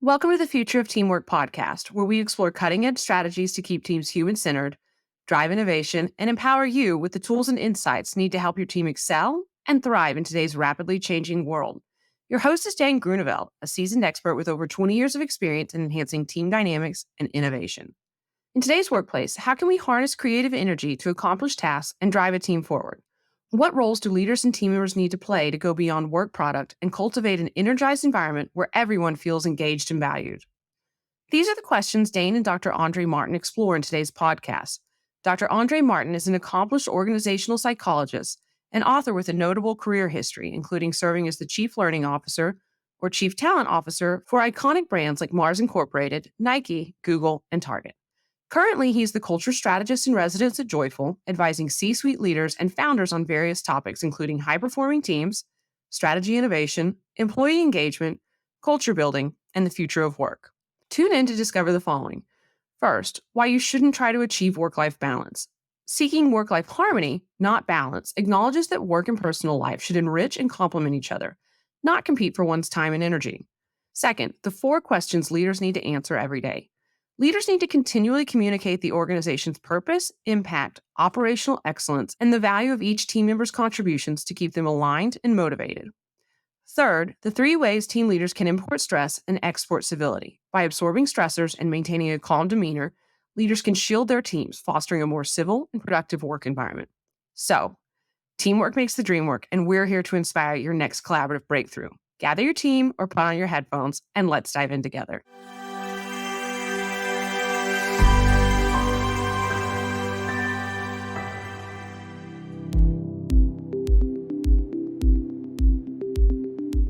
Welcome to the Future of Teamwork podcast, where we explore cutting-edge strategies to keep teams human-centered, drive innovation, and empower you with the tools and insights needed to help your team excel and thrive in today's rapidly changing world. Your host is Dane Groeneveld, a seasoned expert with over 20 years of experience in enhancing team dynamics and innovation. In today's workplace, how can we harness creative energy to accomplish tasks and drive a team forward? What roles do leaders and team members need to play to go beyond work product and cultivate an energized environment where everyone feels engaged and valued? These are the questions Dane and Dr. André Martin explore in today's podcast. Dr. André Martin is an accomplished organizational psychologist and author with a notable career history, including serving as the Chief Learning Officer or Chief Talent Officer for iconic brands like Mars Incorporated, Nike, Google, and Target. Currently, he's the culture strategist in residence at Joyful, advising C-suite leaders and founders on various topics, including high-performing teams, strategy innovation, employee engagement, culture building, and the future of work. Tune in to discover the following. First, why you shouldn't try to achieve work-life balance. Seeking work-life harmony, not balance, acknowledges that work and personal life should enrich and complement each other, not compete for one's time and energy. Second, the 4 questions leaders need to answer every day. Leaders need to continually communicate the organization's purpose, impact, operational excellence, and the value of each team member's contributions to keep them aligned and motivated. Third, the 3 ways team leaders can import stress and export civility. By absorbing stressors and maintaining a calm demeanor, leaders can shield their teams, fostering a more civil and productive work environment. So, teamwork makes the dream work, and we're here to inspire your next collaborative breakthrough. Gather your team or put on your headphones, and let's dive in together.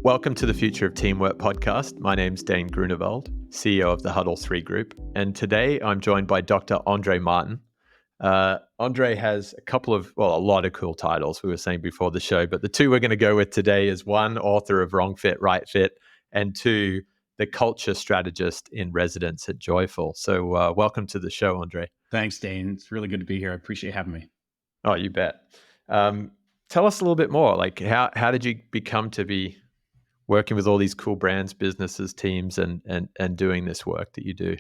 Welcome to the Future of Teamwork podcast. My name's Dane Groeneveld, CEO of the Huddle 3 Group. And today I'm joined by Dr. André Martin. André has a lot of cool titles we were saying before the show, but the 2 we're going to go with today is 1, author of Wrong Fit, Right Fit, and 2, the culture strategist in residence at Joyful. So welcome to the show, André. Thanks, Dane. It's really good to be here. I appreciate having me. Oh, you bet. Tell us a little bit more. Like, how did you become to be working with all these cool brands, businesses, teams, and doing this work that you do?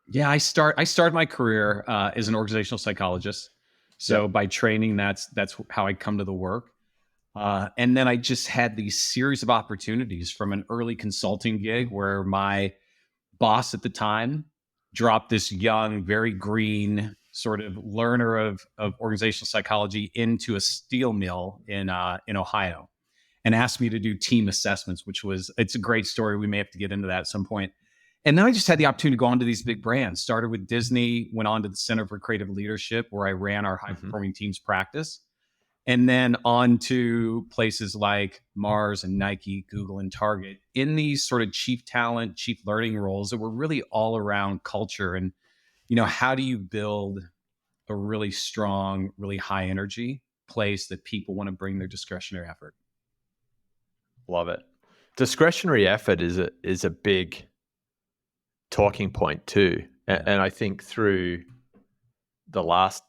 Yeah, I started my career as an organizational psychologist. So by training, that's how I come to the work. And then I just had these series of opportunities from an early consulting gig where my boss at the time dropped this young, very green sort of learner of organizational psychology into a steel mill in Ohio, and asked me to do team assessments, it's a great story. We may have to get into that at some point. And then I just had the opportunity to go on to these big brands. Started with Disney, went on to the Center for Creative Leadership, where I ran our high-performing teams practice. And then on to places like Mars and Nike, Google, and Target in these sort of chief talent, chief learning roles that were really all around culture. And, how do you build a really strong, really high energy place that people want to bring their discretionary effort? Love it. Discretionary effort is a big talking point too. And I think through the last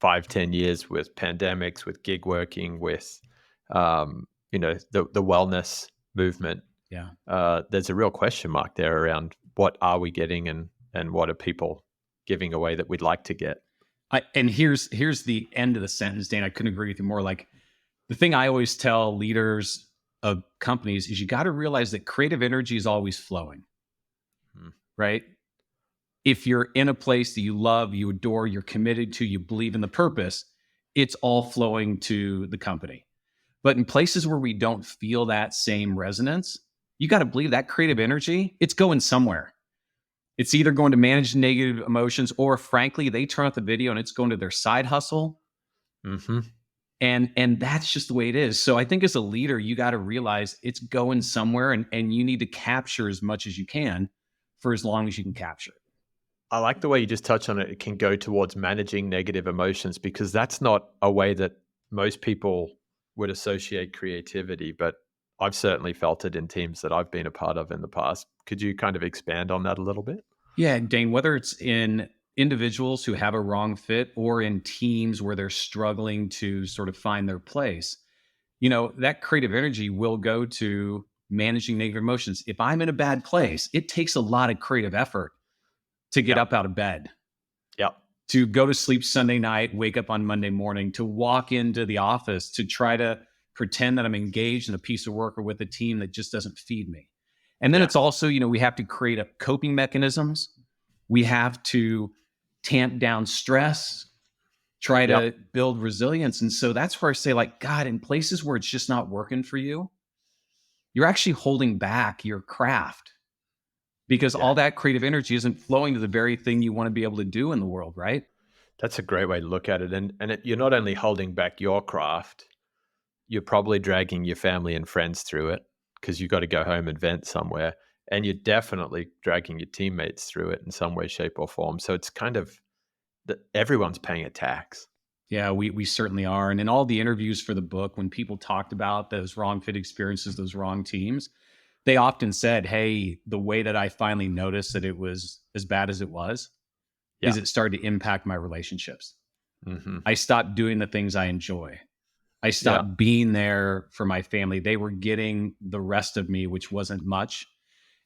5-10 years with pandemics, with gig working, with the wellness movement, there's a real question mark there around what are we getting and what are people giving away that we'd like to get. And here's the end of the sentence, Dane. I couldn't agree with you more. Like, the thing I always tell leaders of companies is you got to realize that creative energy is always flowing, right? If you're in a place that you love, you adore, you're committed to, you believe in the purpose, it's all flowing to the company. But in places where we don't feel that same resonance, you got to believe that creative energy, it's going somewhere. It's either going to manage negative emotions, or frankly, they turn off the video and it's going to their side hustle. And that's just the way it is. So I think as a leader, you got to realize it's going somewhere, and you need to capture as much as you can for as long as you can capture it. I like the way you just touched on it. It can go towards managing negative emotions, because that's not a way that most people would associate creativity, but I've certainly felt it in teams that I've been a part of in the past. Could you kind of expand on that a little bit? Yeah, Dane, whether it's in individuals who have a wrong fit or in teams where they're struggling to sort of find their place, that creative energy will go to managing negative emotions. If I'm in a bad place, it takes a lot of creative effort to get up out of bed, to go to sleep Sunday night, wake up on Monday morning, to walk into the office, to try to pretend that I'm engaged in a piece of work or with a team that just doesn't feed me. And then it's also, we have to create coping mechanisms. We have to tamp down stress, try to build resilience. And so that's where I say, like, God, in places where it's just not working for you, you're actually holding back your craft, because all that creative energy isn't flowing to the very thing you want to be able to do in the world, right? That's a great way to look at it. And you're not only holding back your craft, you're probably dragging your family and friends through it, because you've got to go home and vent somewhere. And you're definitely dragging your teammates through it in some way, shape, or form. So it's kind of that everyone's paying a tax. Yeah, we certainly are. And in all the interviews for the book, when people talked about those wrong fit experiences, those wrong teams, they often said, hey, the way that I finally noticed that it was as bad as it was is it started to impact my relationships. I stopped doing the things I enjoy. I stopped being there for my family. They were getting the rest of me, which wasn't much.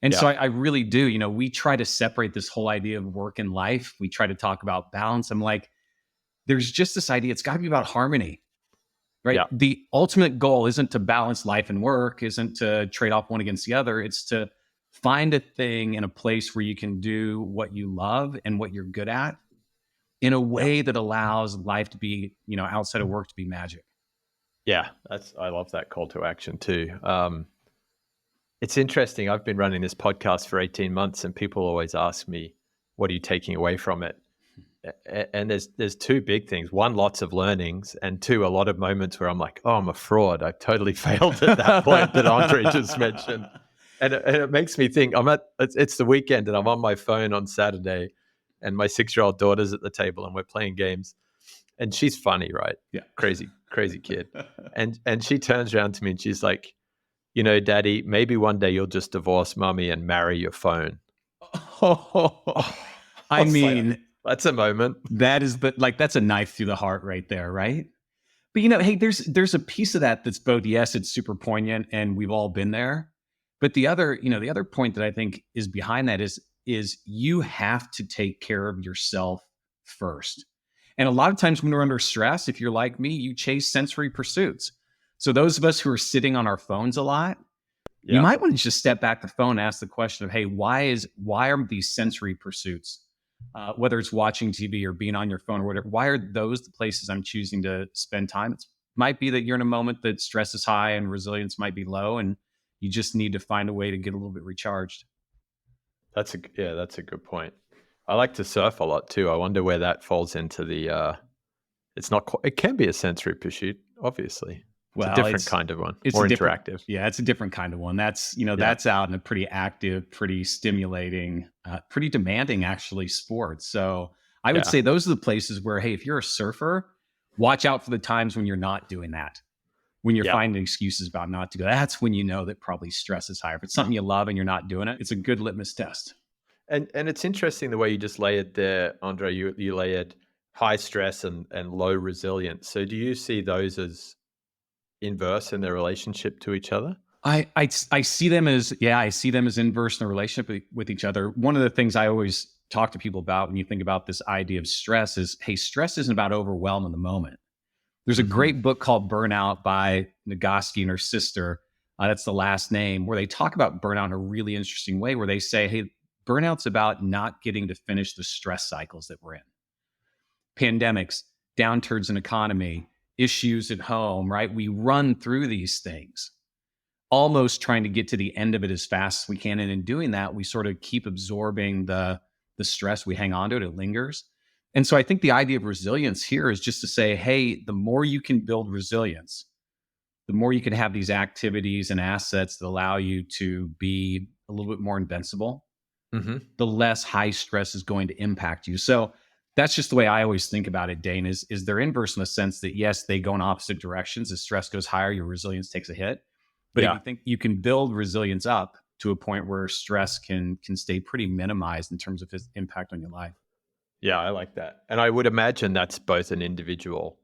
And so I really do, we try to separate this whole idea of work and life. We try to talk about balance. I'm like, there's just this idea, it's got to be about harmony, right? Yeah. The ultimate goal isn't to balance life and work, isn't to trade off one against the other. It's to find a thing in a place where you can do what you love and what you're good at in a way that allows life to be, outside of work, to be magic. Yeah, I love that call to action too. It's interesting. I've been running this podcast for 18 months and people always ask me, what are you taking away from it? And there's two big things. One, lots of learnings, and two, a lot of moments where I'm like, oh, I'm a fraud. I've totally failed at that point that Andre just mentioned. And it makes me think, it's the weekend and I'm on my phone on Saturday and my 6-year-old daughter's at the table and we're playing games. And she's funny, right? Yeah. Crazy kid. And she turns around to me and she's like, Daddy, maybe one day you'll just divorce mommy and marry your phone. I mean, that's a moment. That is, but like, that's a knife through the heart right there, right? But hey, there's a piece of that that's both, yes, it's super poignant and we've all been there. But the other point that I think is behind that is you have to take care of yourself first. And a lot of times when we're under stress, if you're like me, you chase sensory pursuits. So those of us who are sitting on our phones a lot, you might want to just step back the phone and ask the question of, hey, why are these sensory pursuits, whether it's watching TV or being on your phone or whatever, why are those the places I'm choosing to spend time? It might be that you're in a moment that stress is high and resilience might be low, and you just need to find a way to get a little bit recharged. That's a good point. I like to surf a lot too. I wonder where that falls into the, it can be a sensory pursuit, obviously. It's a different kind of one. It's more interactive. Yeah, it's a different kind of one. That's, that's out in a pretty active, pretty stimulating, pretty demanding actually sport. So I would say those are the places where, hey, if you're a surfer, watch out for the times when you're not doing that. When you're finding excuses about not to go, that's when you know that probably stress is higher. If it's something you love and you're not doing it, it's a good litmus test. And it's interesting the way you just layered there, Andre, you layered high stress and low resilience. So do you see those as inverse in their relationship to each other? I see them as inverse in a relationship with each other. One of the things I always talk to people about when you think about this idea of stress is, hey, stress isn't about overwhelm in the moment. There's a great book called Burnout by Nagoski and her sister. That's the last name, where they talk about burnout in a really interesting way, where they say, hey, burnout's about not getting to finish the stress cycles that we're in. Pandemics, downturns in economy, issues at home, right? We run through these things, almost trying to get to the end of it as fast as we can. And in doing that, we sort of keep absorbing the stress. We hang on to it. It lingers. And so I think the idea of resilience here is just to say, hey, the more you can build resilience, the more you can have these activities and assets that allow you to be a little bit more invincible, the less high stress is going to impact you. So that's just the way I always think about it, Dane, is they're inverse in the sense that, yes, they go in opposite directions. As stress goes higher, your resilience takes a hit. But if you think you can build resilience up to a point where stress can stay pretty minimized in terms of its impact on your life. Yeah, I like that. And I would imagine that's both an individual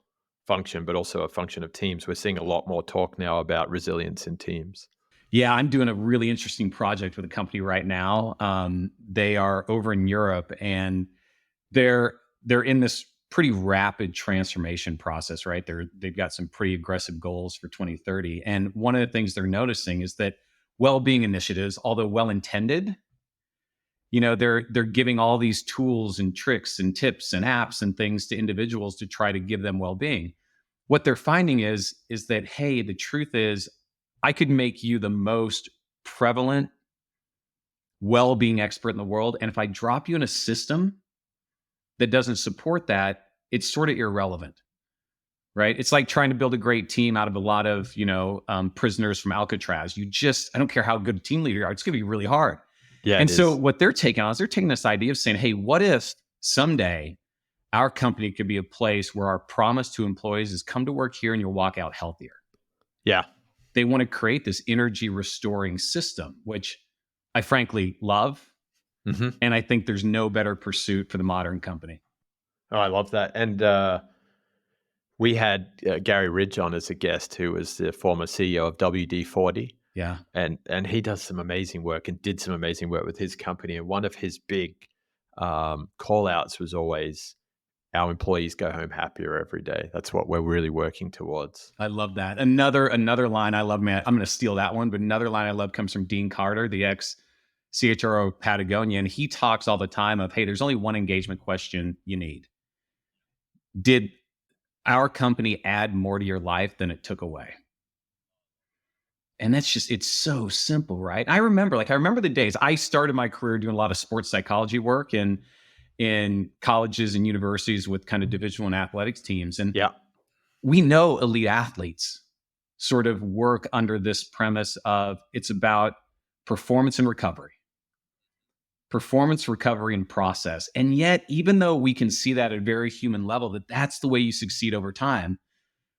function, but also a function of teams. We're seeing a lot more talk now about resilience in teams. Yeah, I'm doing a really interesting project with a company right now. They are over in Europe, and they're in this pretty rapid transformation process, right? They've got some pretty aggressive goals for 2030, and one of the things they're noticing is that well-being initiatives, although well-intended, they're giving all these tools and tricks and tips and apps and things to individuals to try to give them well-being. What they're finding is that, hey, the truth is, I could make you the most prevalent well-being expert in the world, and if I drop you in a system that doesn't support that, it's sort of irrelevant, right? It's like trying to build a great team out of a lot of prisoners from Alcatraz. I don't care how good a team leader you are, it's going to be really hard. Yeah, And it so is. what they're taking on is they're taking this idea of saying, hey, what if someday our company could be a place where our promise to employees is come to work here and you'll walk out healthier. Yeah. They want to create this energy restoring system, which I frankly love. Mm-hmm. And I think there's no better pursuit for the modern company. Oh, I love that. And we had Gary Ridge on as a guest, who was the former CEO of WD-40. Yeah. And he does some amazing work and did some amazing work with his company. And one of his big call outs was always, our employees go home happier every day. That's what we're really working towards. I love that. Another line I love, man, I'm going to steal that one, but another line I love comes from Dean Carter, the ex CHRO of Patagonia. And he talks all the time of, hey, there's only one engagement question you need. Did our company add more to your life than it took away? And it's so simple, right? I remember the days I started my career doing a lot of sports psychology work in colleges and universities with kind of Division I athletics teams. And yeah, we know elite athletes sort of work under this premise of it's about performance and recovery and process. And yet, even though we can see that at a very human level, that's the way you succeed over time,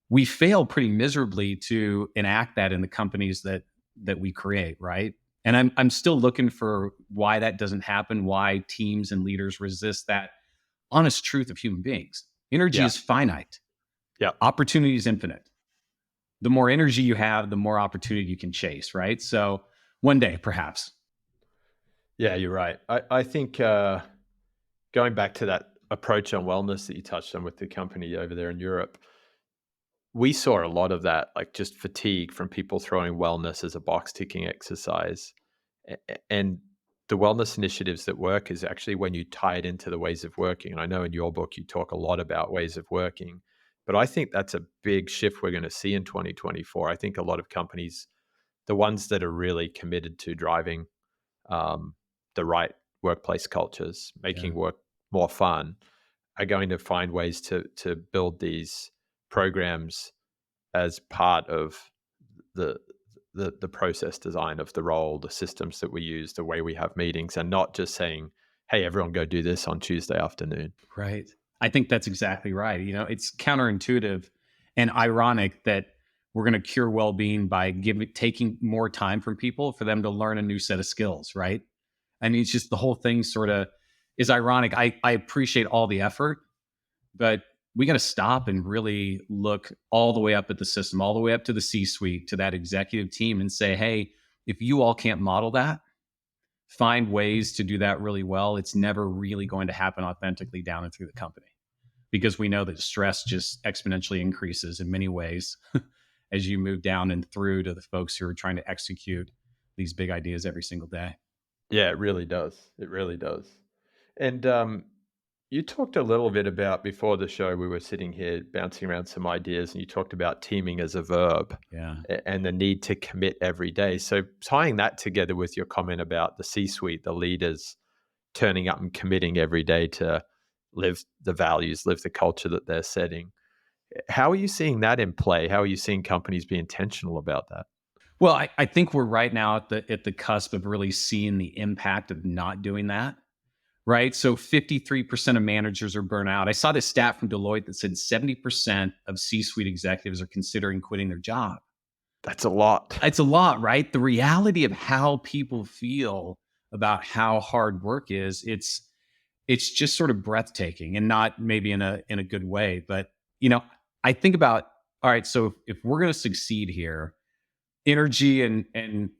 we fail pretty miserably to enact that in the companies that we create, right? And I'm still looking for why that doesn't happen, why teams and leaders resist that honest truth of human beings. Energy is finite. Yeah. Opportunity is infinite. The more energy you have, the more opportunity you can chase, right? So one day, perhaps. Yeah, you're right. I think going back to that approach on wellness that you touched on with the company over there in Europe, we saw a lot of that, like just fatigue from people throwing wellness as a box ticking exercise. And the wellness initiatives that work is actually when you tie it into the ways of working. And I know in your book, you talk a lot about ways of working, but I think that's a big shift we're going to see in 2024. I think a lot of companies, the ones that are really committed to driving the right workplace cultures, making work more fun, are going to find ways to build these programs as part of the process design of the role, the systems that we use, the way we have meetings, and not just saying, hey, everyone go do this on Tuesday afternoon. Right. I think that's exactly right. It's counterintuitive and ironic that we're going to cure well-being by taking more time from people for them to learn a new set of skills, right? I mean, it's just the whole thing sort of is ironic. I appreciate all the effort, but we got to stop and really look all the way up at the system, all the way up to the C-suite, to that executive team, and say, hey, if you all can't model that, find ways to do that really well, it's never really going to happen authentically down and through the company, because we know that stress just exponentially increases in many ways as you move down and through to the folks who are trying to execute these big ideas every single day. Yeah, it really does. It really does. And you talked a little bit about, before the show, we were sitting here bouncing around some ideas, and you talked about teaming as a verb, and the need to commit every day. So tying that together with your comment about the C-suite, the leaders turning up and committing every day to live the values, live the culture that they're setting. How are you seeing that in play? How are you seeing companies be intentional about that? Well, I think we're right now at the cusp of really seeing the impact of not doing that. Right. So 53% of managers are burnt out. I saw this stat from Deloitte that said 70% of C-suite executives are considering quitting their job. That's a lot. It's a lot, right? The reality of how people feel about how hard work is, it's just sort of breathtaking, and not maybe in a good way. But, I think about, all right, so if we're going to succeed here, energy and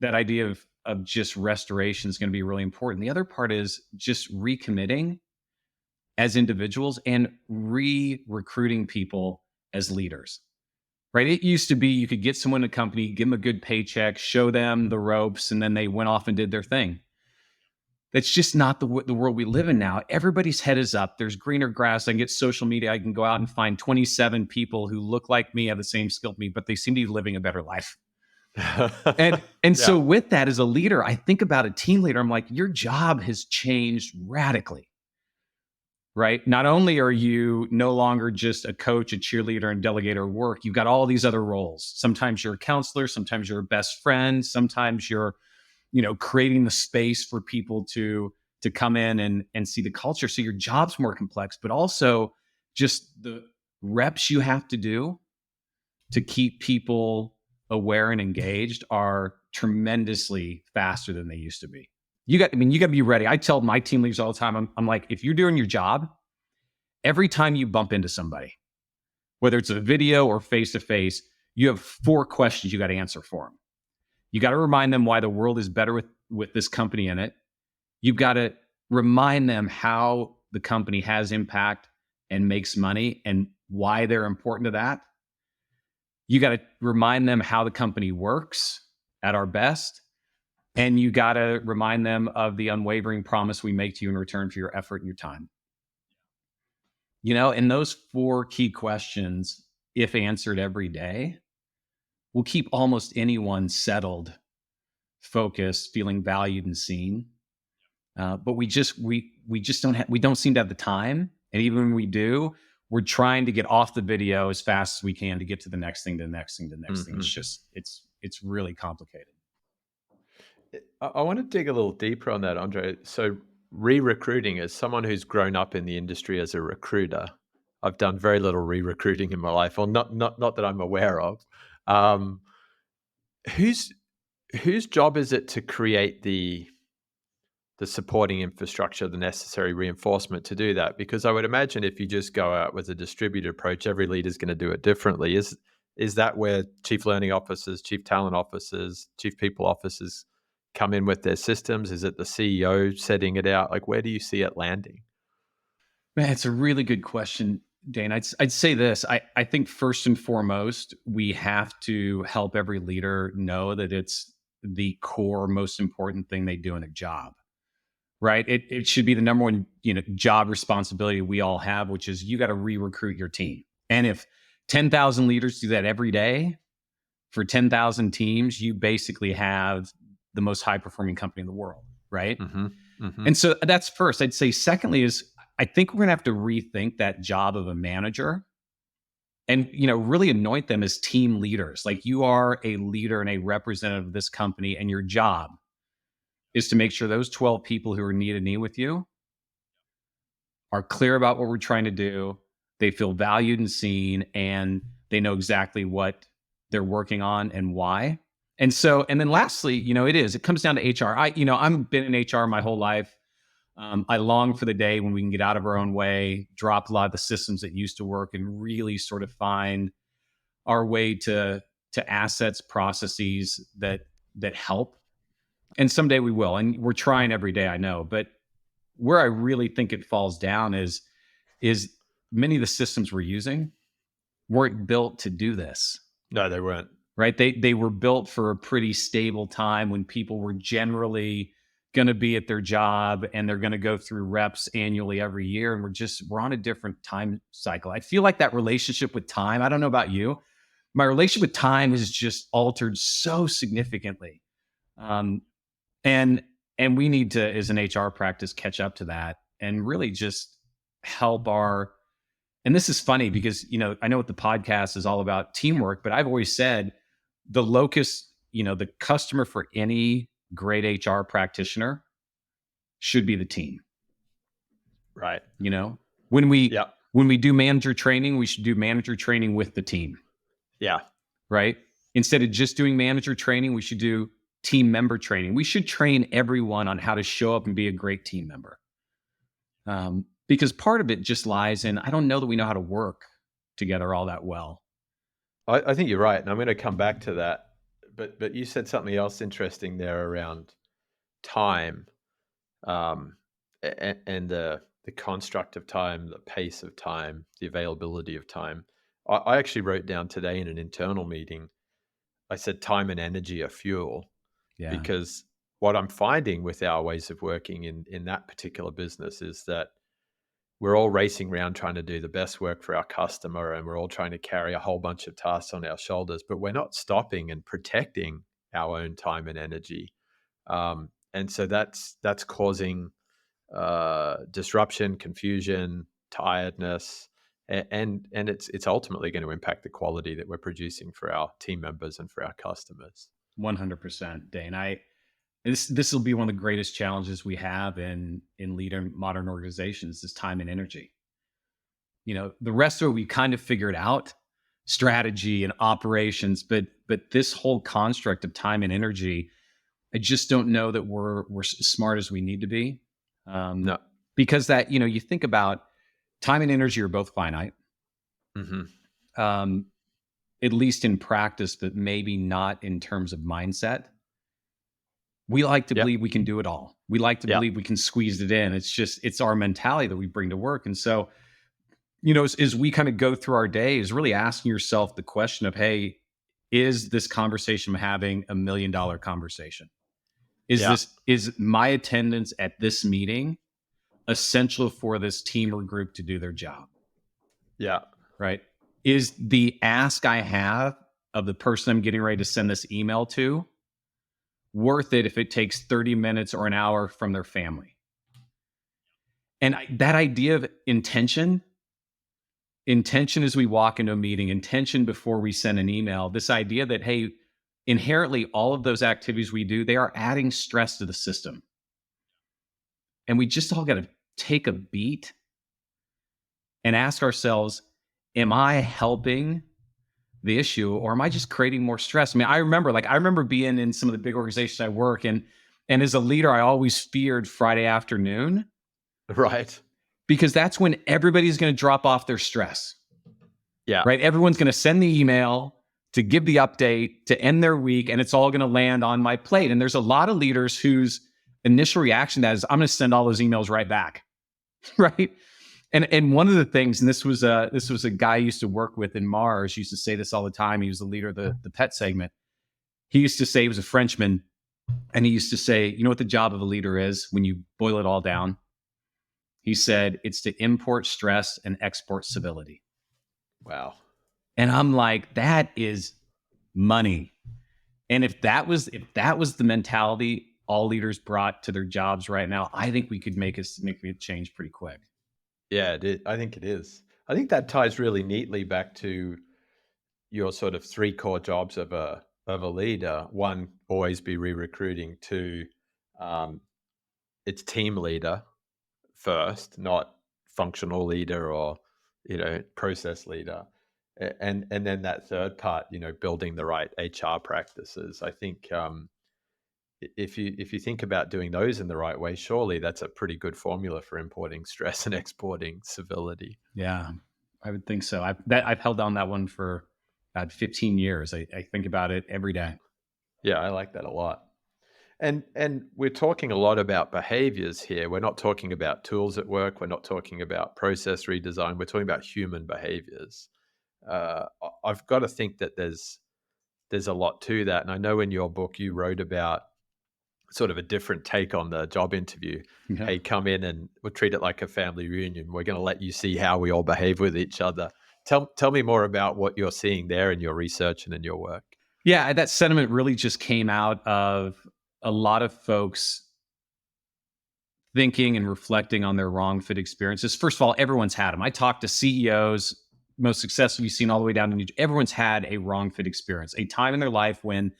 that idea of just restoration is going to be really important. The other part is just recommitting as individuals and re-recruiting people as leaders, right? It used to be you could get someone in a company, give them a good paycheck, show them the ropes, and then they went off and did their thing. That's just not the world we live in now. Everybody's head is up. There's greener grass. I can get social media. I can go out and find 27 people who look like me, have the same skill as me, but they seem to be living a better life. And so with that, as a leader, I think about a team leader. I'm like, your job has changed radically, right? Not only are you no longer just a coach, a cheerleader, and delegator of work, you've got all these other roles. Sometimes you're a counselor, sometimes you're a best friend, sometimes you're, creating the space for people to come in and see the culture. So your job's more complex, but also just the reps you have to do to keep people aware and engaged are tremendously faster than they used to be. You got to be ready. I tell my team leaders all the time, I'm like, if you're doing your job, every time you bump into somebody, whether it's a video or face-to-face, you have 4 questions you got to answer for them. You got to remind them why the world is better with this company in it. You've got to remind them how the company has impact and makes money and why they're important to that. You got to remind them how the company works at our best. And you got to remind them of the unwavering promise we make to you in return for your effort and your time. And those 4 key questions, if answered every day, will keep almost anyone settled, focused, feeling valued and seen. But we don't seem to have the time. And even when we do, we're trying to get off the video as fast as we can to get to the next thing, to the next thing, to the next thing. It's just, it's really complicated. I want to dig a little deeper on that, Andre. So re-recruiting, as someone who's grown up in the industry as a recruiter, I've done very little re-recruiting in my life, or not that I'm aware of. Whose job is it to create the supporting infrastructure, the necessary reinforcement to do that? Because I would imagine if you just go out with a distributed approach, every leader is going to do it differently. Is that where chief learning officers, chief talent officers, chief people officers come in with their systems? Is it the CEO setting it out? Like, where do you see it landing? Man, it's a really good question, Dane. I'd say this. I think first and foremost, we have to help every leader know that it's the core, most important thing they do in their job, right? It should be the number one, job responsibility we all have, which is you got to re-recruit your team. And if 10,000 leaders do that every day for 10,000 teams, you basically have the most high-performing company in the world, right? And so that's first. I'd say secondly is I think we're going to have to rethink that job of a manager and, really anoint them as team leaders. Like, you are a leader and a representative of this company, and your job is to make sure those 12 people who are knee to knee with you are clear about what we're trying to do. They feel valued and seen, and they know exactly what they're working on and why. And then lastly, it comes down to HR. I've been in HR my whole life. I long for the day when we can get out of our own way, drop a lot of the systems that used to work, and really sort of find our way to assets, processes that help. And someday we will. And we're trying every day, I know. But where I really think it falls down is many of the systems we're using weren't built to do this. No, they weren't. Right? They were built for a pretty stable time when people were generally going to be at their job and they're going to go through reps annually every year. And we're on a different time cycle. I feel like that relationship with time, I don't know about you, my relationship with time has just altered so significantly. And we need to, as an HR practice, catch up to that and really just help and this is funny because, I know what the podcast is all about, teamwork, but I've always said the locus, the customer for any great HR practitioner should be the team. Right. When we do manager training, we should do manager training with the team. Yeah. Right. Instead of just doing manager training, we should do team member training. We should train everyone on how to show up and be a great team member. Because part of it just lies in, I don't know that we know how to work together all that well. I think you're right, and I'm going to come back to that. But you said something else interesting there around time, and the construct of time, the pace of time, the availability of time. I actually wrote down today in an internal meeting, I said time and energy are fuel, Yeah. because what I'm finding with our ways of working in that particular business is that we're all racing around trying to do the best work for our customer, and we're all trying to carry a whole bunch of tasks on our shoulders, but we're not stopping and protecting our own time and energy. And so that's causing disruption, confusion, tiredness, and it's ultimately going to impact the quality that we're producing for our team members and for our customers. 100%, Dane. This will be one of the greatest challenges we have in leader modern organizations is time and energy. The rest of it we kind of figured out, strategy and operations, but this whole construct of time and energy, I just don't know that we're as smart as we need to be. No. Because that, you think about time and energy are both finite. Mm-hmm. At least in practice, but maybe not in terms of mindset. We like to believe we can do it all. We like to believe we can squeeze it in. It's our mentality that we bring to work. And so, as we kind of go through our day, is really asking yourself the question of, hey, is this conversation I'm having $1 million conversation? Is my attendance at this meeting essential for this team or group to do their job? Yeah. Right. Is the ask I have of the person I'm getting ready to send this email to worth it if it takes 30 minutes or an hour from their family? And that idea of intention as we walk into a meeting, intention before we send an email, this idea that, hey, inherently all of those activities we do, they are adding stress to the system. And we just all got to take a beat and ask ourselves, am I helping the issue, or am I just creating more stress? I mean, I remember being in some of the big organizations I work in, and as a leader, I always feared Friday afternoon. Right. Because that's when everybody's going to drop off their stress. Yeah. Right. Everyone's going to send the email to give the update, to end their week, and it's all going to land on my plate. And there's a lot of leaders whose initial reaction to that is, I'm going to send all those emails right back. Right. And one of the things, and this was a guy I used to work with in Mars, used to say this all the time. He was the leader of the pet segment. He used to say, he was a Frenchman, and he used to say, you know what the job of a leader is when you boil it all down? He said, it's to import stress and export civility. Wow. And I'm like, that is money. And if that was the mentality all leaders brought to their jobs right now, I think we could make a significant change pretty quick. Yeah, I think it is. I think that ties really neatly back to your sort of 3 core jobs of a leader. 1, always be re-recruiting. 2, it's team leader first, not functional leader or process leader. And then that third part, building the right HR practices. I think if you think about doing those in the right way, surely that's a pretty good formula for importing stress and exporting civility. Yeah, I would think so. I've held on that one for about 15 years. I think about it every day. Yeah, I like that a lot. And we're talking a lot about behaviors here. We're not talking about tools at work. We're not talking about process redesign. We're talking about human behaviors. I've got to think that there's a lot to that. And I know in your book you wrote about sort of a different take on the job interview. Yeah. Hey, come in and we'll treat it like a family reunion. We're going to let you see how we all behave with each other. Tell me more about what you're seeing there in your research and in your work. Yeah, that sentiment really just came out of a lot of folks thinking and reflecting on their wrong fit experiences. First of all, everyone's had them. I talked to CEOs, most successful you've seen all the way down to everyone's had a wrong fit experience, a time in their life when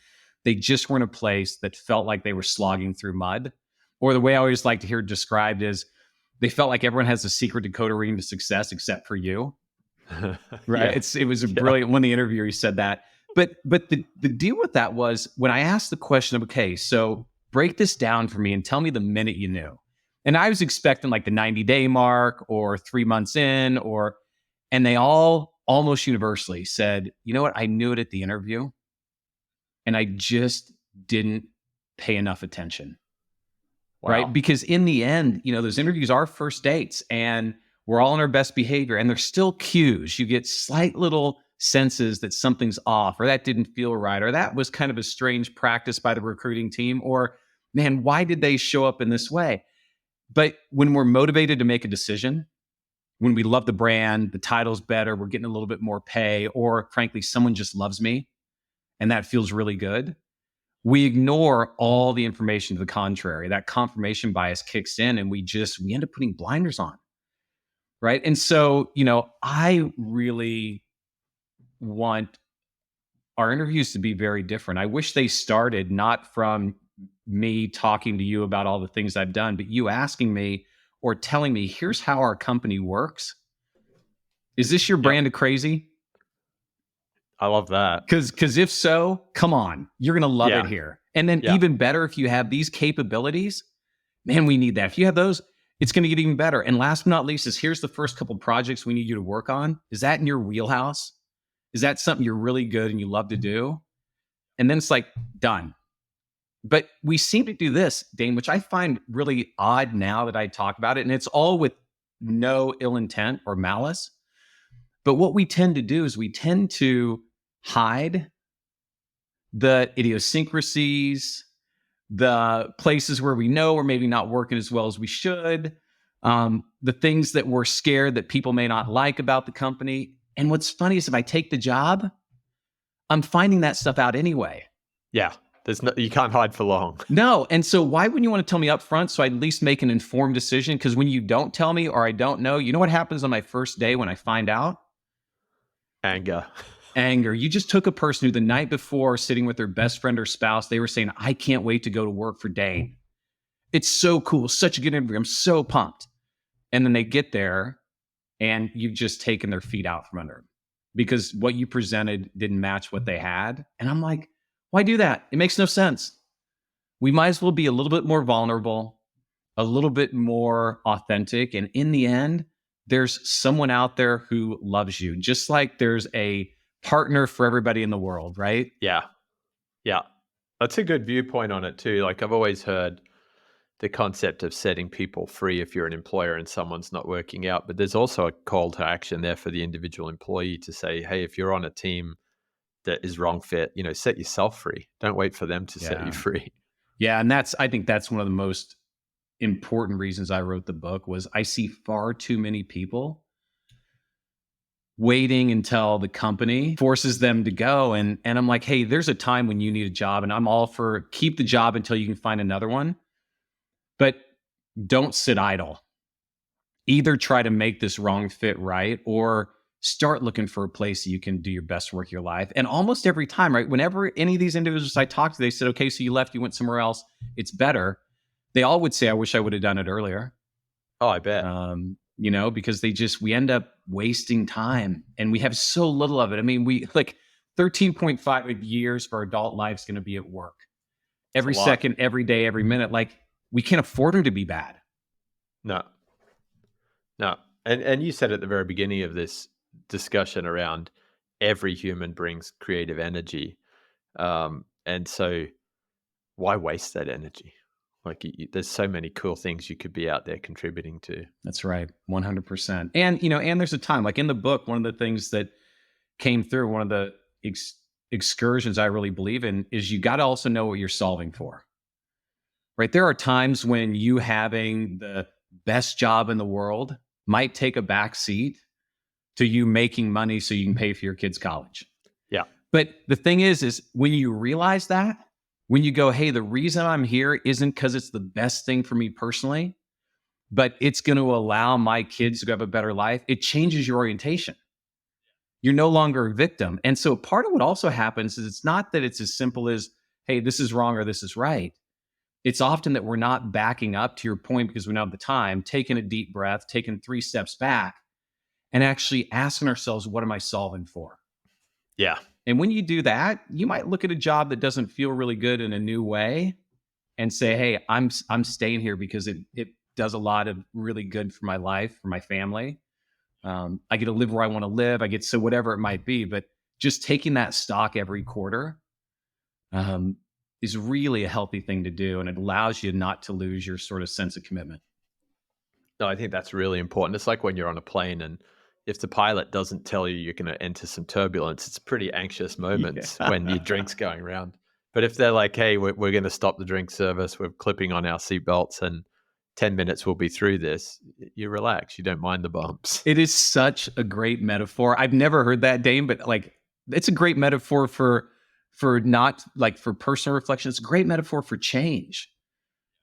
they just were in a place that felt like they were slogging through mud. Or the way I always like to hear it described is they felt like everyone has a secret decoder ring to success except for you. Right. Yeah. It was a brilliant one. The interviewer said that. But the deal with that was when I asked the question of, okay, so break this down for me and tell me the minute you knew. And I was expecting like the 90-day mark or 3 months in, and they all almost universally said, you know what, I knew it at the interview and I just didn't pay enough attention. Wow. Right? Because in the end, those interviews are first dates and we're all in our best behavior and there's still cues. You get slight little senses that something's off or that didn't feel right or that was kind of a strange practice by the recruiting team or, man, why did they show up in this way? But when we're motivated to make a decision, when we love the brand, the title's better, we're getting a little bit more pay, or frankly, someone just loves me and that feels really good, we ignore all the information to the contrary. That confirmation bias kicks in and we end up putting blinders on. Right. And so, I really want our interviews to be very different. I wish they started not from me talking to you about all the things I've done, but you asking me or telling me, here's how our company works. Is this your brand of crazy? I love that. Because if so, come on, you're going to love it here. And then even better, if you have these capabilities, man, we need that. If you have those, it's going to get even better. And last but not least is here's the first couple projects we need you to work on. Is that in your wheelhouse? Is that something you're really good and you love to do? And then it's like, done. But we seem to do this, Dane, which I find really odd now that I talk about it. And it's all with no ill intent or malice. But what we tend to do is we tend to hide the idiosyncrasies, the places where we know we're maybe not working as well as we should, the things that we're scared that people may not like about the company. And what's funny is if I take the job, I'm finding that stuff out anyway. Yeah. You can't hide for long. No. And so why wouldn't you want to tell me up front so I at least make an informed decision? Because when you don't tell me or I don't know, you know what happens on my first day when I find out? Anger. You just took a person who the night before sitting with their best friend or spouse, they were saying, I can't wait to go to work for Dane. It's so cool. Such a good interview. I'm so pumped. And then they get there and you've just taken their feet out from under them because what you presented didn't match what they had. And I'm like, why do that? It makes no sense. We might as well be a little bit more vulnerable, a little bit more authentic. And in the end, there's someone out there who loves you, just like there's a partner for everybody in the world, right? Yeah. Yeah. That's a good viewpoint on it too. Like I've always heard the concept of setting people free if you're an employer and someone's not working out, but there's also a call to action there for the individual employee to say, hey, if you're on a team that is wrong fit, set yourself free. Don't wait for them to set you free. Yeah. And I think that's one of the most important reasons I wrote the book was I see far too many people waiting until the company forces them to go. And I'm like, hey, there's a time when you need a job and I'm all for keep the job until you can find another one, but don't sit idle. Either try to make this wrong fit right or start looking for a place you can do your best work of your life. And almost every time, right, whenever any of these individuals I talked to, they said, okay, so you left, you went somewhere else, it's better. They all would say, I wish I would have done it earlier. Oh, I bet. Because we end up wasting time and we have so little of it. I mean, we like 13.5 years for our adult life is going to be at work. Every second, every day, every minute. Like we can't afford them to be bad. No. And you said at the very beginning of this discussion around every human brings creative energy. And so why waste that energy? Like there's so many cool things you could be out there contributing to. That's right. 100%. And, and there's a time like in the book, one of the things that came through, one of the excursions I really believe in is you got to also know what you're solving for, right? There are times when you having the best job in the world might take a back seat to you making money so you can pay for your kids' college. Yeah. But the thing is when you realize that, when you go, hey, the reason I'm here isn't because it's the best thing for me personally, but it's going to allow my kids to have a better life, it changes your orientation. You're no longer a victim. And so part of what also happens is it's not that it's as simple as, hey, this is wrong or this is right. It's often that we're not backing up to your point because we don't have the time, taking a deep breath, taking 3 steps back, and actually asking ourselves, what am I solving for? Yeah. And when you do that, you might look at a job that doesn't feel really good in a new way and say, hey, I'm staying here because it does a lot of really good for my life, for my family. I get to live where I want to live. So whatever it might be, but just taking that stock every quarter is really a healthy thing to do. And it allows you not to lose your sort of sense of commitment. No, I think that's really important. It's like when you're on a plane and if the pilot doesn't tell you you're going to enter some turbulence, it's pretty anxious moments when your drink's going around. But if they're like, hey, we're going to stop the drink service, we're clipping on our seatbelts and 10 minutes we'll be through this, you relax. You don't mind the bumps. It is such a great metaphor. I've never heard that, Dane, but like it's a great metaphor for not like for personal reflection. It's a great metaphor for change,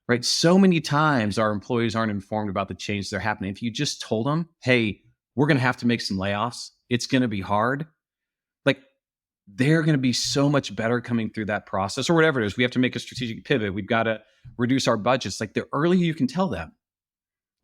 right? So many times our employees aren't informed about the change that are happening. If you just told them, hey, we're going to have to make some layoffs, it's going to be hard. Like they're going to be so much better coming through that process or whatever it is. We have to make a strategic pivot. We've got to reduce our budgets. Like the earlier you can tell them,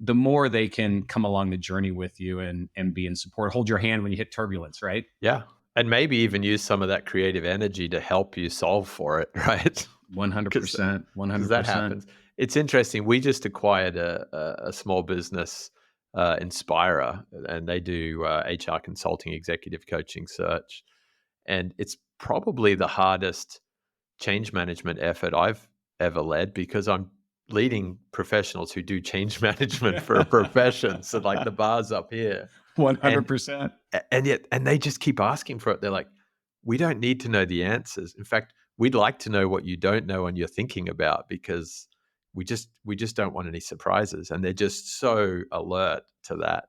the more they can come along the journey with you and be in support, hold your hand when you hit turbulence, right? Yeah. And maybe even use some of that creative energy to help you solve for it, right? 100%. 100%. That happens. It's interesting. We just acquired a small business, Inspira, and they do HR consulting, executive coaching, search. And it's probably the hardest change management effort I've ever led because I'm leading professionals who do change management for a profession. So like the bar's up here. 100%. And they just keep asking for it. They're like, we don't need to know the answers. In fact, we'd like to know what you don't know and you're thinking about because we just don't want any surprises. And they're just so alert to that.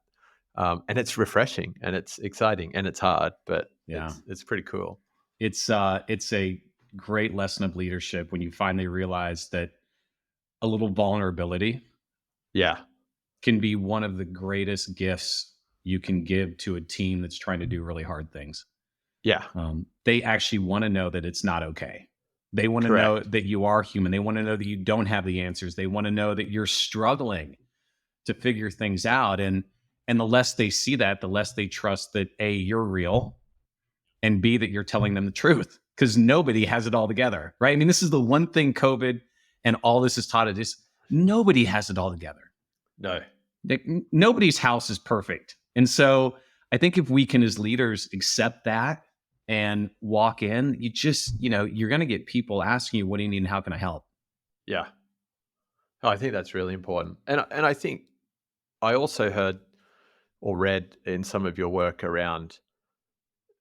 And it's refreshing and it's exciting and it's hard, but it's pretty cool. It's a great lesson of leadership when you finally realize that a little vulnerability can be one of the greatest gifts you can give to a team that's trying to do really hard things. Yeah. They actually want to know that it's not okay. They want to know that you are human. They want to know that you don't have the answers. They want to know that you're struggling to figure things out. And the less they see that, the less they trust that A, you're real, and B, that you're telling them the truth. Because nobody has it all together, right? I mean, this is the one thing COVID and all this has taught us. Nobody has it all together. No. Nobody's house is perfect. And so I think if we can, as leaders, accept that and walk in, you just, you're going to get people asking you, what do you need and how can I help? Yeah. Oh, I think that's really important. And I think I also heard or read in some of your work around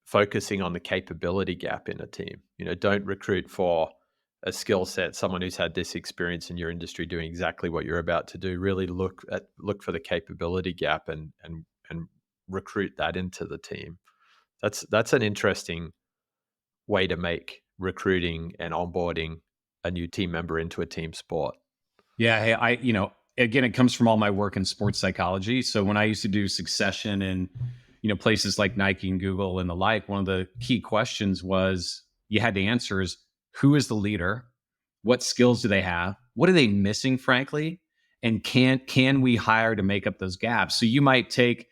focusing on the capability gap in a team. Don't recruit for a skill set, someone who's had this experience in your industry doing exactly what you're about to do. Really look for the capability gap and recruit that into the team. That's an interesting way to make recruiting and onboarding a new team member into a team sport. Yeah. Hey, again, it comes from all my work in sports psychology. So when I used to do succession in, places like Nike and Google and the like, one of the key questions was you had to answer is, who is the leader? What skills do they have? What are they missing, frankly? And can we hire to make up those gaps? So you might take,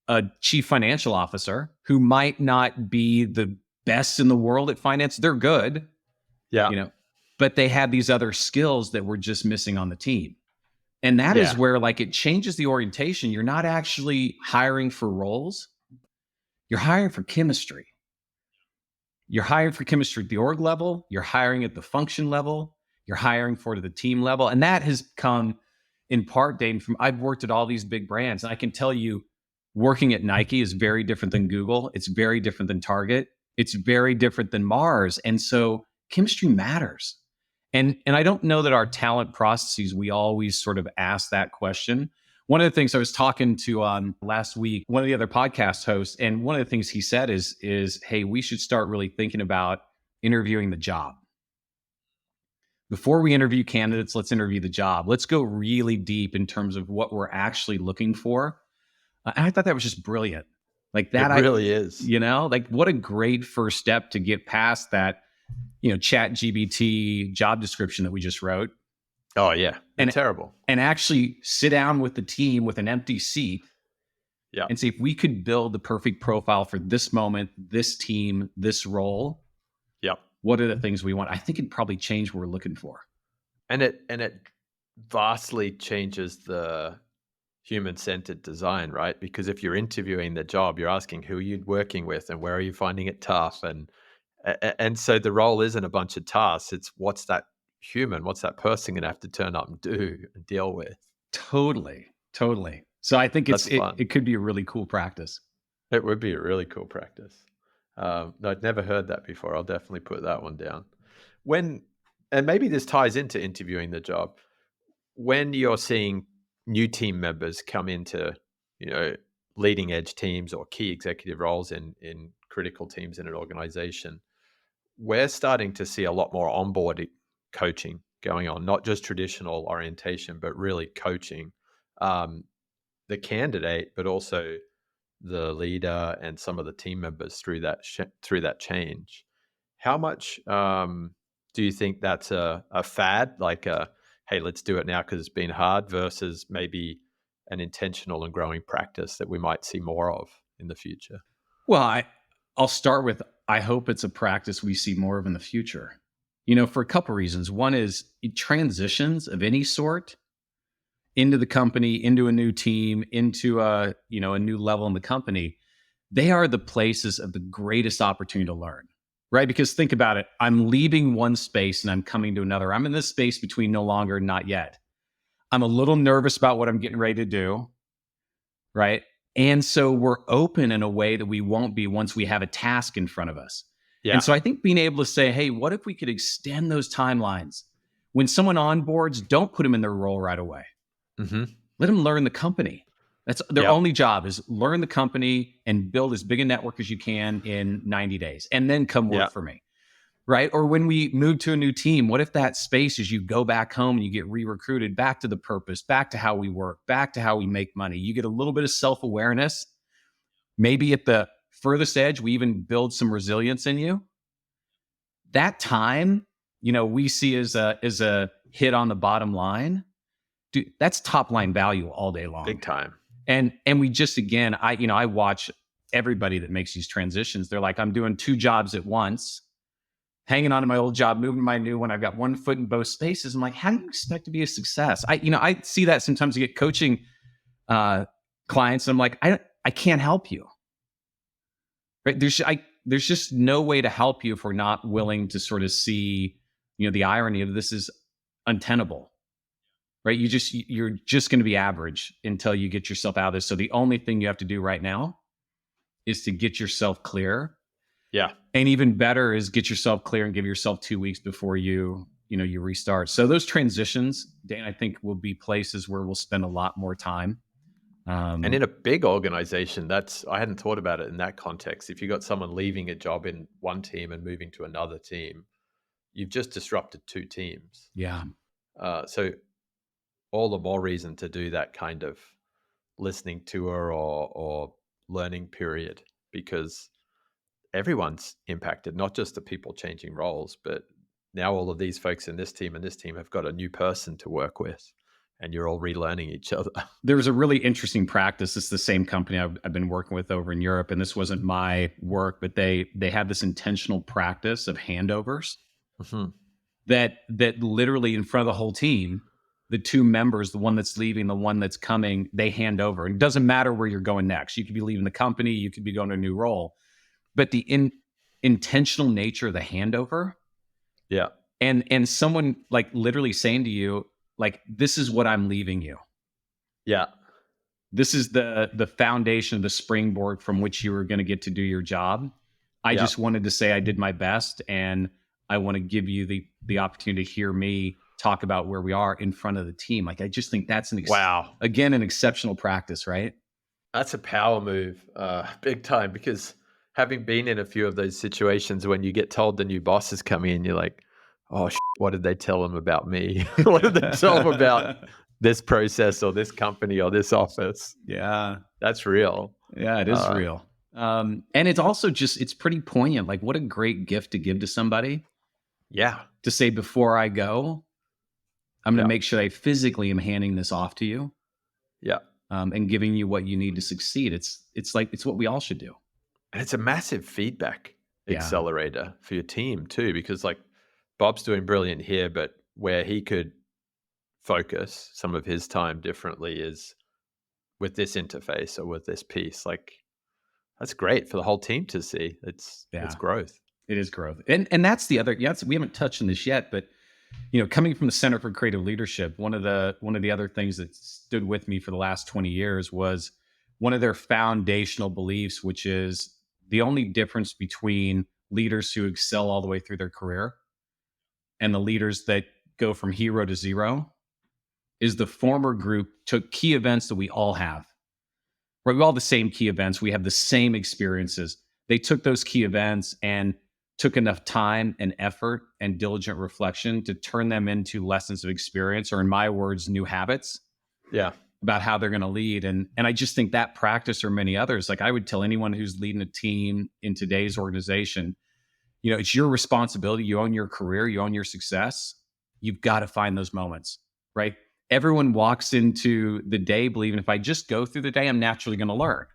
a chief financial officer who might not be the best in the world at finance. They're good. Yeah. But they had these other skills that were just missing on the team. And that is where it changes the orientation. You're not actually hiring for roles. You're hiring for chemistry. You're hiring for chemistry at the org level. You're hiring at the function level. You're hiring for the team level. And that has come in part, Dane, from I've worked at all these big brands. And I can tell you, working at Nike is very different than Google. It's very different than Target. It's very different than Mars. And so chemistry matters. And I don't know that our talent processes, we always sort of ask that question. One of the things I was talking to last week, one of the other podcast hosts, and one of the things he said is, hey, we should start really thinking about interviewing the job. Before we interview candidates, let's interview the job. Let's go really deep in terms of what we're actually looking for. And I thought that was just brilliant. Like that, it really is. What a great first step to get past that, Chat GBT job description that we just wrote. Oh yeah, and terrible. And actually sit down with the team with an empty seat, and see if we could build the perfect profile for this moment, this team, this role. Yep. What are the things we want? I think it'd probably change what we're looking for. And it vastly changes the human-centered design, right? Because if you're interviewing the job, you're asking who are you working with and where are you finding it tough, and so the role isn't a bunch of tasks. It's what's that person going to have to turn up and do and deal with. Totally. So I think That's fun. it could be a really cool practice. It would be a really cool practice. No, I'd never heard that before. I'll definitely put that one down. And maybe this ties into interviewing the job. When you're seeing new team members come into, leading edge teams or key executive roles in critical teams in an organization, we're starting to see a lot more onboarding coaching going on, not just traditional orientation, but really coaching the candidate, but also the leader and some of the team members through that change. How much do you think that's a fad, like hey, let's do it now because it's been hard, versus maybe an intentional and growing practice that we might see more of in the future? Well, I'll start with, I hope it's a practice we see more of in the future. For a couple reasons. One is transitions of any sort into the company, into a new team, into a new level in the company. They are the places of the greatest opportunity to learn, right? Because think about it. I'm leaving one space and I'm coming to another. I'm in this space between no longer and not yet. I'm a little nervous about what I'm getting ready to do, right? And so we're open in a way that we won't be once we have a task in front of us. Yeah. And so I think being able to say, hey, what if we could extend those timelines? When someone onboards, don't put them in their role right away. Mm-hmm. Let them learn the company. That's their only job, is learn the company and build as big a network as you can in 90 days and then come work for me. Right? Or when we move to a new team, what if that space is you go back home and you get re-recruited back to the purpose, back to how we work, back to how we make money. You get a little bit of self-awareness. Maybe at the furthest edge, we even build some resilience in you. That time, we see as a hit on the bottom line. Dude, that's top line value all day long. Big time. And we just, again, I watch everybody that makes these transitions. They're like, I'm doing 2 jobs at once, hanging on to my old job, moving to my new one. I've got one foot in both spaces. I'm like, how do you expect to be a success? I see that sometimes. You get coaching clients, and I'm like, I can't help you. Right? There's just no way to help you if we're not willing to sort of see, the irony of this is untenable. Right? You're just going to be average until you get yourself out of this. So the only thing you have to do right now is to get yourself clear. Yeah. And even better is get yourself clear and give yourself 2 weeks before you restart. So those transitions, Dane, I think will be places where we'll spend a lot more time. And in a big organization, I hadn't thought about it in that context. If you got someone leaving a job in one team and moving to another team, you've just disrupted 2 teams. Yeah. So all the more reason to do that kind of listening tour or learning period, because everyone's impacted, not just the people changing roles, but now all of these folks in this team and this team have got a new person to work with, and you're all relearning each other. There was a really interesting practice. It's the same company I've been working with over in Europe, and this wasn't my work, but they had this intentional practice of handovers. Mm-hmm. that literally in front of the whole team, the 2 members, the one that's leaving, the one that's coming, they hand over. And it doesn't matter where you're going next. You could be leaving the company, you could be going to a new role, but the intentional nature of the handover. Yeah. And someone like literally saying to you, like, this is what I'm leaving you. Yeah. This is the foundation, the springboard from which you were going to get to do your job. I just wanted to say I did my best, and I want to give you the opportunity to hear me talk about where we are in front of the team. Like, I just think that's an exceptional practice, right? That's a power move, big time, because having been in a few of those situations when you get told the new boss is coming in, you're like, oh, what did they tell them about me? What did they tell them about this process or this company or this office? Yeah. That's real. Yeah, it is real. And it's also it's pretty poignant. Like, what a great gift to give to somebody. Yeah. To say, before I go, I'm going to make sure I physically am handing this off to you. Yeah. And giving you what you need to succeed. It's what we all should do. And it's a massive feedback accelerator for your team too, because like Bob's doing brilliant here, but where he could focus some of his time differently is with this interface or with this piece. Like, that's great for the whole team to see. It's growth. It is growth. And that's the other, we haven't touched on this yet, but coming from the Center for Creative Leadership, one of the other things that stood with me for the last 20 years was one of their foundational beliefs, which is the only difference between leaders who excel all the way through their career and the leaders that go from hero to zero is the former group took key events that we all have. Right? We all have the same key events. We have the same experiences. They took those key events and took enough time and effort and diligent reflection to turn them into lessons of experience, or in my words, new habits. Yeah. About how they're going to lead. And I just think that practice, or many others, like I would tell anyone who's leading a team in today's organization, it's your responsibility. You own your career, you own your success. You've got to find those moments, right? Everyone walks into the day believing if I just go through the day, I'm naturally going to learn.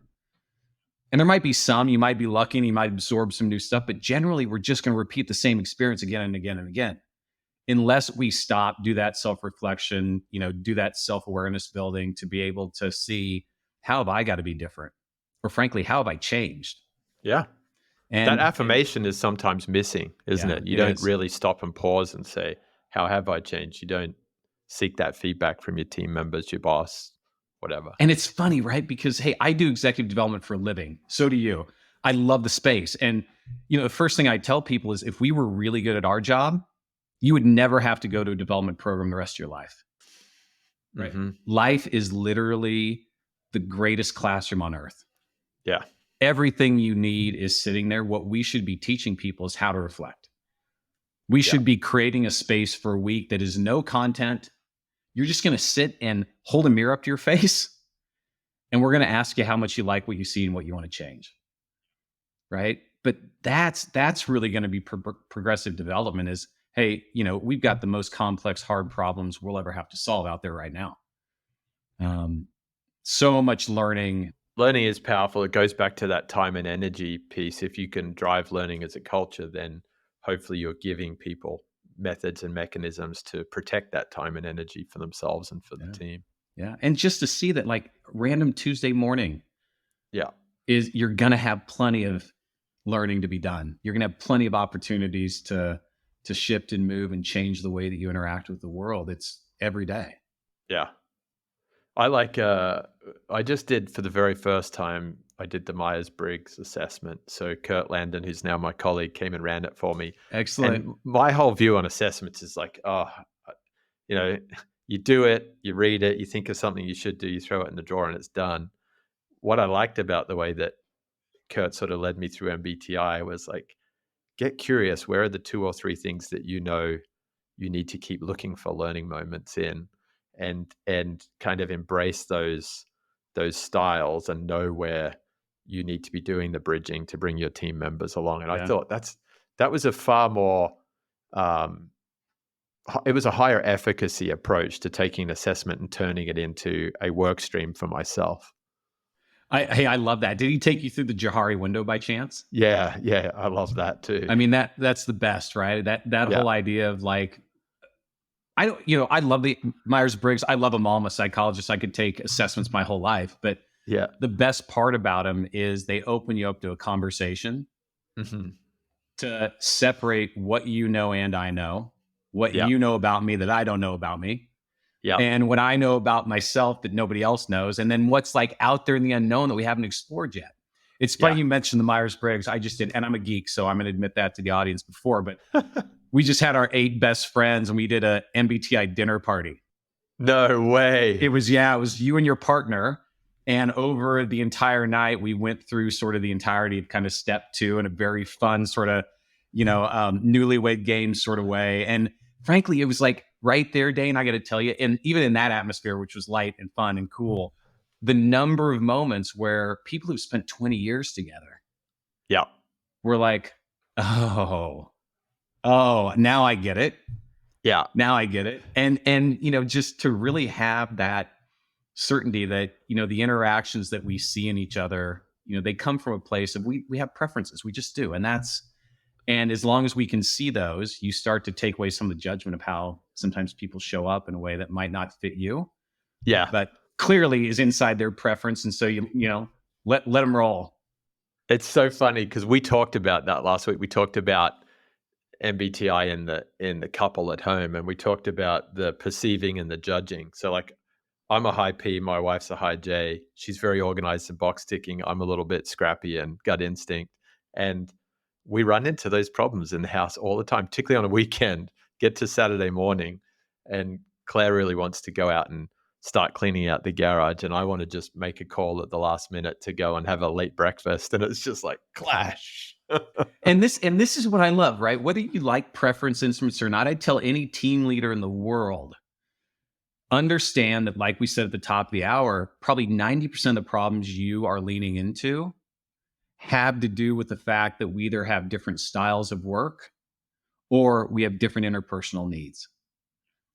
And there might be some, you might be lucky and you might absorb some new stuff, but generally we're just going to repeat the same experience again and again and again. Unless we stop, do that self-reflection, do that self-awareness building to be able to see, how have I got to be different? Or frankly, how have I changed? Yeah. And that affirmation is sometimes missing, isn't it? You don't really stop and pause and say, how have I changed? You don't seek that feedback from your team members, your boss, whatever. And it's funny, right? Because, hey, I do executive development for a living. So do you. I love the space. And, the first thing I tell people is if we were really good at our job, you would never have to go to a development program the rest of your life. Right? Mm-hmm. Life is literally the greatest classroom on earth. Yeah. Everything you need is sitting there. What we should be teaching people is how to reflect. We should be creating a space for a week that is no content. You're just going to sit and hold a mirror up to your face, and we're going to ask you how much you like what you see and what you want to change. Right? But that's really going to be progressive development is, hey, we've got the most complex, hard problems we'll ever have to solve out there right now. So much learning. Learning is powerful. It goes back to that time and energy piece. If you can drive learning as a culture, then hopefully you're giving people methods and mechanisms to protect that time and energy for themselves and for the team. Yeah. And just to see that, like, random Tuesday morning, you're going to have plenty of learning to be done. You're going to have plenty of opportunities to shift and move and change the way that you interact with the world. It's every day. Yeah. I like, I just did for the very first time, I did the Myers-Briggs assessment. So Kurt Landon, who's now my colleague, came and ran it for me. Excellent. And my whole view on assessments is like, you do it, you read it, you think of something you should do, you throw it in the drawer and it's done. What I liked about the way that Kurt sort of led me through MBTI was like, get curious. Where are the 2 or 3 things that you need to keep looking for learning moments in, and kind of embrace those styles and know where you need to be doing the bridging to bring your team members along. And I thought that was a far more, it was a higher efficacy approach to taking an assessment and turning it into a work stream for myself. I love that. Did he take you through the Johari window by chance? Yeah, I love that too. I mean, that's the best, right? That whole idea of like, I love the Myers-Briggs. I love them all. I'm a psychologist. I could take assessments my whole life, but the best part about them is they open you up to a conversation to separate what you know and I know, what you know about me that I don't know about me. Yeah. And what I know about myself that nobody else knows. And then what's like out there in the unknown that we haven't explored yet. It's funny you mentioned the Myers-Briggs. I just did, and I'm a geek, so I'm going to admit that to the audience before, but we just had our 8 best friends and we did a MBTI dinner party. No way. It was you and your partner. And over the entire night, we went through sort of the entirety of kind of step 2 in a very fun sort of, newlywed game sort of way. And frankly, it was like right there, Dane, I got to tell you, and even in that atmosphere, which was light and fun and cool, the number of moments where people who've spent 20 years together were like, oh, now I get it. Yeah. Now I get it. And just to really have that certainty that, the interactions that we see in each other, they come from a place of we have preferences. We just do. And as long as we can see those, you start to take away some of the judgment of how sometimes people show up in a way that might not fit you. Yeah. But clearly is inside their preference. And so you know, let them roll. It's so funny because we talked about that last week. We talked about MBTI in the couple at home, and we talked about the perceiving and the judging. So like, I'm a high P, my wife's a high J. She's very organized and box ticking. I'm a little bit scrappy and gut instinct. And we run into those problems in the house all the time, particularly on a weekend. Get to Saturday morning, and Claire really wants to go out and start cleaning out the garage, and I want to just make a call at the last minute to go and have a late breakfast, and it's just like clash. And this is what I love, right? Whether you like preference instruments or not, I tell any team leader in the world, understand that, like we said at the top of the hour, probably 90% of the problems you are leaning into have to do with the fact that we either have different styles of work or we have different interpersonal needs.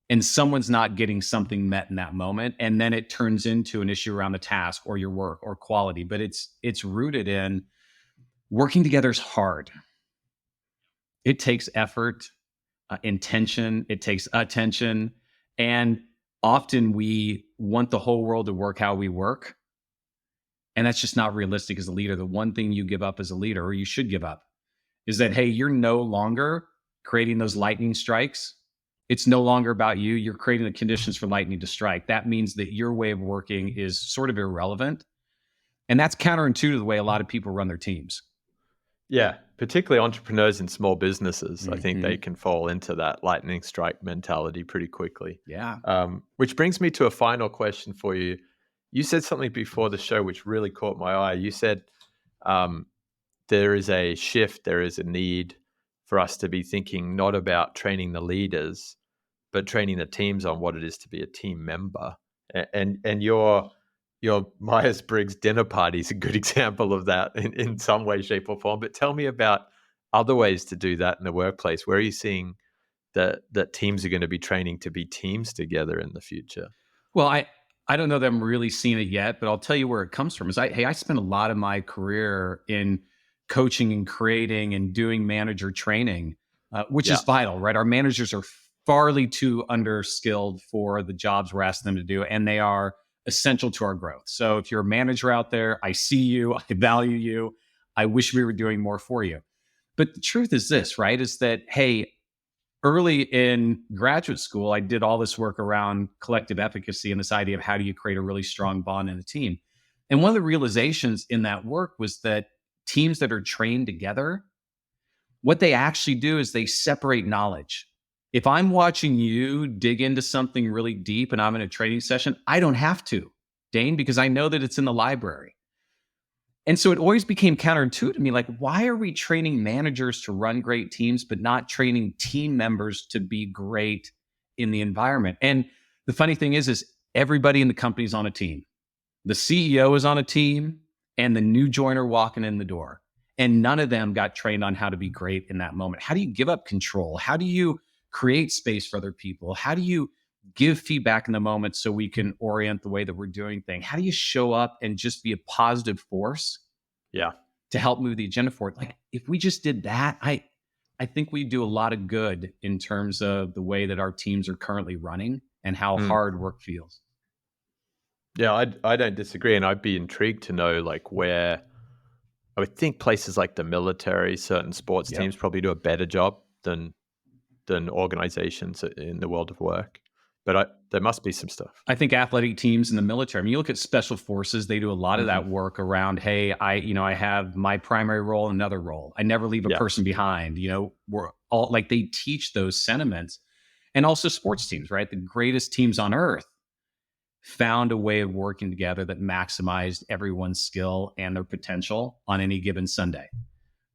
And someone's not getting something met in that moment. And then it turns into an issue around the task or your work or quality. But it's rooted in working together is hard. It takes effort, intention, it takes attention. And often we want the whole world to work how we work. And that's just not realistic as a leader. The one thing you give up as a leader, or you should give up, is that, hey, you're no longer creating those lightning strikes. It's no longer about you. You're creating the conditions for lightning to strike. That means that your way of working is sort of irrelevant. And that's counterintuitive to the way a lot of people run their teams. Yeah, particularly entrepreneurs in small businesses. I think they can fall into that lightning strike mentality pretty quickly. Yeah. Which brings me to a final question for you. You said something before the show which really caught my eye. You said there is a shift, there is a need for us to be thinking not about training the leaders, but training the teams on what it is to be a team member. And your Myers-Briggs dinner party is a good example of that in some way, shape, or form. But tell me about other ways to do that in the workplace. Where are you seeing that teams are going to be training to be teams together in the future? Well, I don't know that I'm really seeing it yet, but I'll tell you where it comes from. I spent a lot of my career in coaching and creating and doing manager training, which is vital, right? Our managers are farly too underskilled for the jobs we're asking them to do, and they are essential to our growth. So if you're a manager out there, I see you, I value you, I wish we were doing more for you. But the truth is this, right? Is that, hey, early in graduate school, I did all this work around collective efficacy and this idea of how do you create a really strong bond in a team. And one of the realizations in that work was that teams that are trained together, what they actually do is they separate knowledge. If I'm watching you dig into something really deep and I'm in a training session, I don't have to, Dane, because I know that it's in the library. And so it always became counterintuitive to me, like, why are we training managers to run great teams, but not training team members to be great in the environment? And the funny thing is everybody in the company is on a team. The CEO is on a team and the new joiner walking in the door. And none of them got trained on how to be great in that moment. How do you give up control? How do you create space for other people? How do you give feedback in the moment so we can orient the way that we're doing things? How do you show up and just be a positive force to help move the agenda forward? Like, if we just did that, I think we do a lot of good in terms of the way that our teams are currently running and how hard work feels. Yeah, I don't disagree. And I'd be intrigued to know, like, where I would think places like the military, certain sports teams probably do a better job than organizations in the world of work. But there must be some stuff. I think athletic teams in the military, I mean, you look at special forces, they do a lot of that work around, hey, I have my primary role and another role. I never leave a person behind. We're all like, they teach those sentiments. And also sports teams, right? The greatest teams on earth found a way of working together that maximized everyone's skill and their potential on any given Sunday,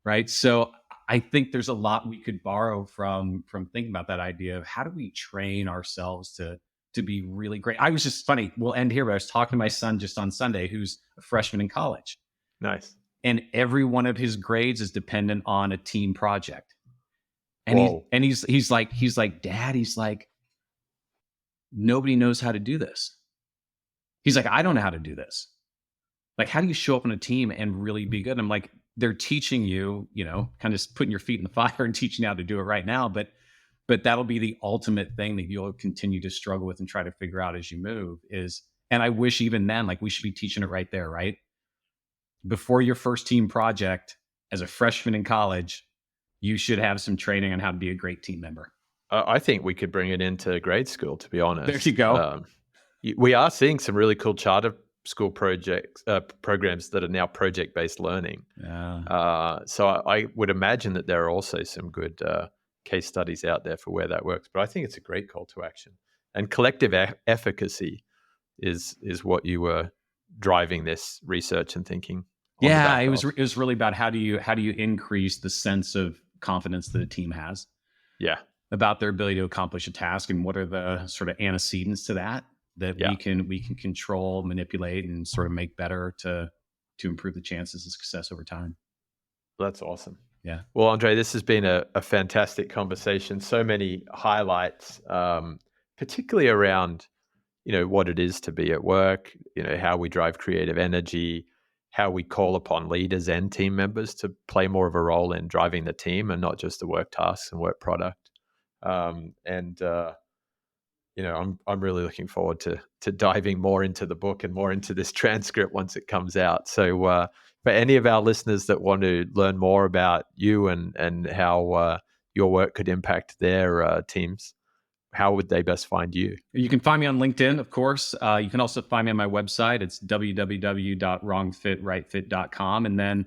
right? So I think there's a lot we could borrow from thinking about that idea of how do we train ourselves to be really great. I was just funny. We'll end here, but I was talking to my son just on Sunday, who's a freshman in college. Nice. And every one of his grades is dependent on a team project. And he's like, Dad, he's like, nobody knows how to do this. He's like, I don't know how to do this. Like, how do you show up on a team and really be good? I'm like, they're teaching you, kind of putting your feet in the fire and teaching you how to do it right now. But that'll be the ultimate thing that you'll continue to struggle with and try to figure out as you move is And I wish even then, like, we should be teaching it right there, right? Before your first team project as a freshman in college, you should have some training on how to be a great team member. I think we could bring it into grade school, to be honest. There you go. We are seeing some really cool charter school projects, programs that are now project-based learning. Yeah. So I would imagine that there are also some good case studies out there for where that works. But I think it's a great call to action. And collective efficacy is what you were driving this research and thinking on the Yeah, back it was of. it was really about how do you increase the sense of confidence that a team has Yeah. about their ability to accomplish a task, and what are the sort of antecedents to that Yeah. we can control, manipulate, and sort of make better to improve the chances of success over time. That's awesome. Yeah. Well, Andre, this has been a fantastic conversation. So many highlights, particularly around, what it is to be at work, how we drive creative energy, how we call upon leaders and team members to play more of a role in driving the team and not just the work tasks and work product. I'm really looking forward to diving more into the book and more into this transcript once it comes out. So for any of our listeners that want to learn more about you and how your work could impact their teams, how would they best find you? You can find me on LinkedIn, of course. You can also find me on my website. It's www.wrongfitrightfit.com. And then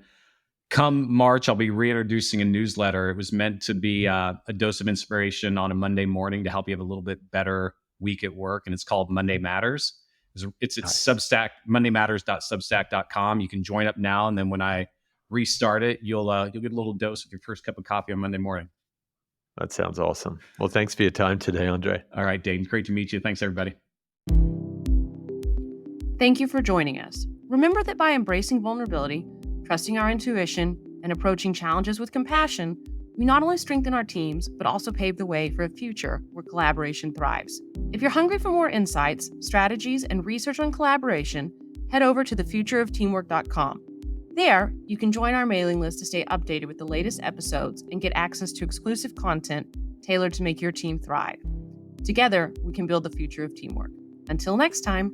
come March, I'll be reintroducing a newsletter. It was meant to be a dose of inspiration on a Monday morning to help you have a little bit better week at work. And it's called Monday Matters. It's Nice. Substack, mondaymatters.substack.com. You can join up now. And then when I restart it, you'll get a little dose of your first cup of coffee on Monday morning. That sounds awesome. Well, thanks for your time today, Andre. All right, Dane. Great to meet you. Thanks, everybody. Thank you for joining us. Remember that by embracing vulnerability, trusting our intuition, and approaching challenges with compassion, we not only strengthen our teams, but also pave the way for a future where collaboration thrives. If you're hungry for more insights, strategies, and research on collaboration, head over to thefutureofteamwork.com. There, you can join our mailing list to stay updated with the latest episodes and get access to exclusive content tailored to make your team thrive. Together, we can build the future of teamwork. Until next time.